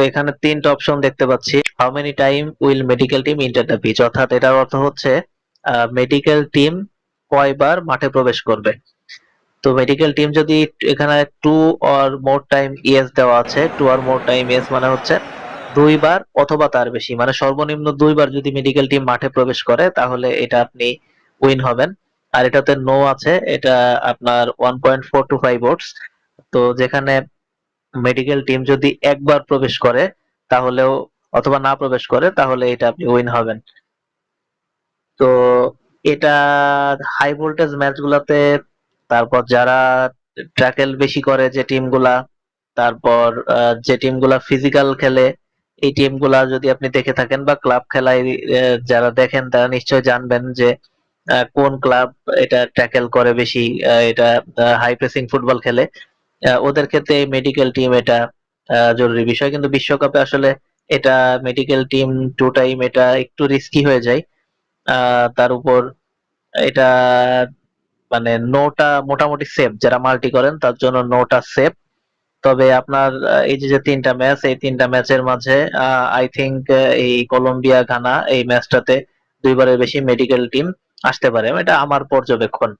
এখানে তিনটা অপশন দেখতে পাচ্ছি। How many time will medical team enter the pitch, অর্থাৎ এটার অর্থ হচ্ছে মেডিকেল টিম কয়বার মাঠে প্রবেশ করবে। তো মেডিকেল টিম যদি এখানে two or more times দেওয়া আছে, two or more times মানে হচ্ছে দুইবার অথবা তার বেশি, মানে সর্বনিম্ন দুইবার যদি মেডিকেল টিম মাঠে প্রবেশ করে তাহলে এটা আপনি উইন হবেন। আর এটাতে নো আছে, এটা আপনার 1.425 ভোটস। তো যেখানে মেডিকেল টিম যদি একবার প্রবেশ করে তাহলেও অথবা না প্রবেশ করে তাহলে এটা আপনি উইন হবেন। তো এটা হাই ভোল্টেজ ম্যাচ গুলাতে, তারপর যারা ট্র্যাকেল বেশি করে যে টিমগুলা, তারপর যে টিমগুলা ফিজিক্যাল খেলে, এই টিমগুলা যদি আপনি দেখে থাকেন বা ক্লাব খেলায় যারা দেখেন তারা নিশ্চয় জানবেন যে কোন ক্লাব এটা ট্যাকেল করে বেশি, এটা হাই প্রেসিং ফুটবল খেলে, ওদের ক্ষেত্রে মেডিকেল টিম এটা জরুরি বিষয়। কিন্তু বিশ্বকাপে আসলে এটা মেডিকেল টিম টু টাইম এটা একটু রিস্কি হয়ে যায়। তার উপর এটা মানে নোটা মোটামুটি সেফ, যারা মাল্টি করেন তার জন্য নোটা সেফ। তবে আপনার এই যে যে তিনটা ম্যাচ, এই তিনটা ম্যাচের মাঝে আই থিংক এই কলম্বিয়া ঘানা এই ম্যাচটাতে দুইবারের বেশি মেডিকেল টিম আসতে পারে, এটা আমার পর্যবেক্ষণ।